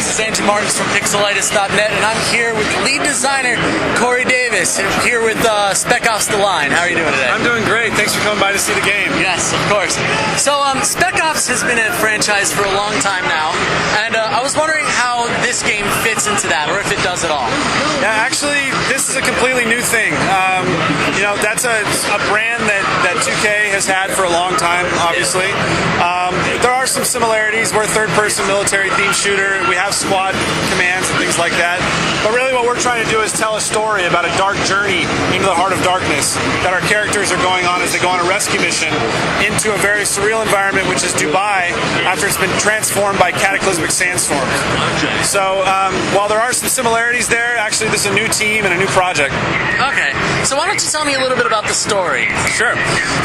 This is Andrew Martins from Pixelitis.net, and I'm here with lead designer Corey Davis, and here with Spec Ops The Line. How are you doing today? I'm doing great. Thanks for coming by to see the game. Yes, of course. So, Spec Ops has been a franchise for a long time now, and I was wondering how this game fits into that, or if it does at all. Yeah, actually, this is a completely new thing. That's a brand that 2K has had for a long time, obviously. There are some similarities. We're a third-person military-themed shooter. We have squad commands and things like that. But really what we're trying to do is tell a story about a dark journey into the heart of darkness that our characters are going on as they go on a rescue mission into a very surreal environment, which is Dubai, after it's been transformed by cataclysmic sandstorms. So while there are some similarities there, actually this is a new team and a new project. Okay, so why don't you tell me a little bit about the story? Sure.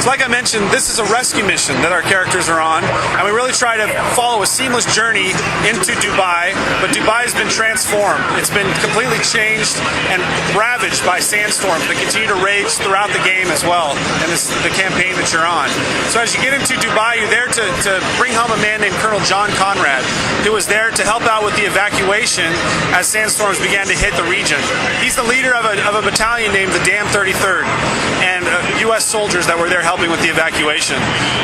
So like I mentioned, this is a rescue mission that our characters are on, and we really try to follow a seamless journey into Dubai, but Dubai has been transformed. It's been completely changed and ravaged by sandstorms that continue to rage throughout the game as well, and the campaign that you're on. So as you get into Dubai, you're there to bring home a man named Colonel John Conrad, who was there to help out with the evacuation as sandstorms began to hit the region. He's the leader of a battalion named the Dam 33rd, and U.S. soldiers that were there helping with the evacuation.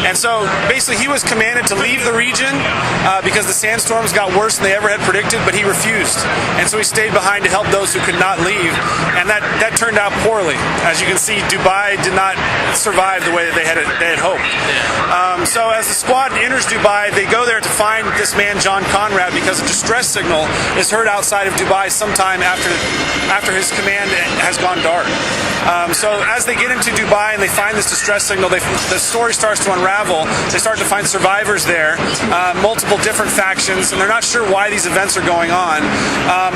And so basically he was commanded to leave the region because the sandstorms got worse than they ever had predicted, but he refused. And so he stayed behind to help those who could not leave, and that turned out poorly. As you can see, Dubai did not survive the way that they had hoped. So as the squad enters Dubai, they go there to find this man, John Conrad, because a distress signal is heard outside of Dubai sometime after his command has gone dark. So as they get into Dubai and they find this distress signal, the story starts to unravel. They start to find survivors there, multiple different factions, and they're not sure why these events are going on,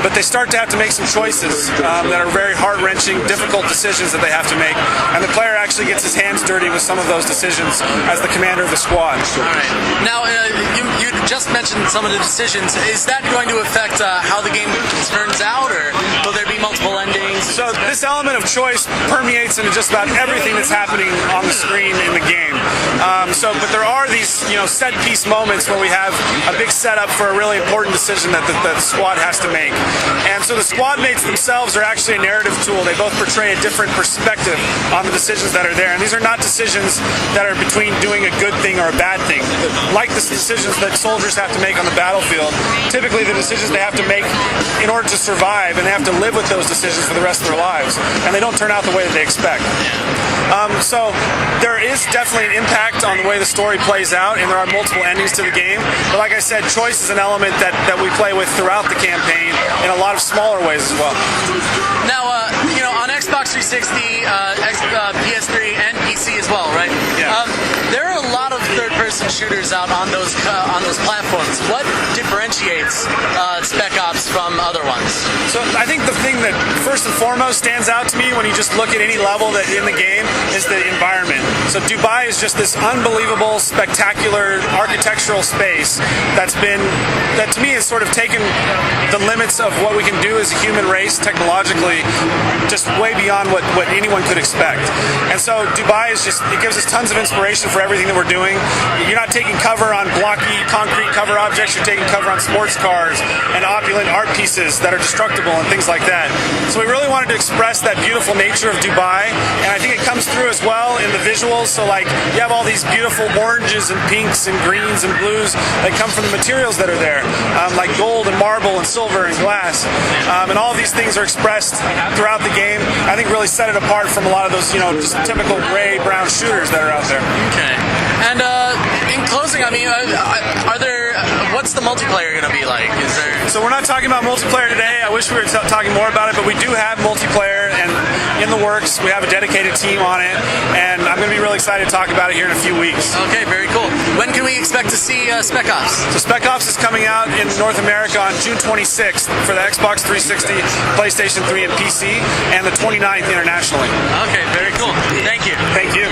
but they start to have to make some choices that are very heart-wrenching, difficult decisions that they have to make, and the player actually gets his hands dirty with some of those decisions as the commander of the squad. All right. Now, you just mentioned some of the decisions. Is that going to affect how the game turns out, or will there be multiple endings? So this element of choice permeates into just about everything that's happening on the screen in the game. But there are these, set-piece moments where we have a big setup for a really important decision that the squad has to make. And so the squad mates themselves are actually a narrative tool. They both portray a different perspective on the decisions that are there. And these are not decisions that are between doing a good thing or a bad thing. Like the decisions that soldiers have to make on the battlefield, typically the decisions they have to make in order to survive, and they have to live with those decisions for the rest of their lives. And they don't turn out the way that they expect. So there is definitely an impact on the way the story plays out, and there are multiple endings to the game. But like I said, choice is an element that we play with throughout the campaign in a lot of smaller ways as well. Now, on Xbox 360, PS3, and PC as well, right? Yeah. There are a lot of third-person shooters out on those platforms. What differentiates Spec Ops from other ones? So I think the thing that first and foremost stands out to me when you just look at any level that in the game is the environment. So Dubai is just this unbelievable, spectacular architectural space that to me has sort of taken the limits of what we can do as a human race technologically just way beyond what anyone could expect. And so Dubai is it gives us tons of inspiration for everything that we're doing. You're not taking cover on blocky concrete cover objects, you're taking cover on sports cars and opulent art pieces that are destructible and things like that. So we really wanted to express that beautiful nature of Dubai, and I think it comes through as well in the visuals. So like you have all these beautiful oranges and pinks and greens and blues that come from the materials that are there, like gold and marble and silver and glass, and all of these things are expressed throughout the game. I think really set it apart from a lot of those just typical gray brown shooters that are out there. Okay. And in closing, I mean, what's the multiplayer going to be like? So we're not talking about multiplayer today. I wish we were talking more about it, but we do have multiplayer and in the works. We have a dedicated team on it, and I'm going to be really excited to talk about it here in a few weeks. Okay, very cool. When can we expect to see Spec Ops? So Spec Ops is coming out in North America on June 26th for the Xbox 360, PlayStation 3, and PC, and the 29th internationally. Okay, very cool. Thank you. Thank you.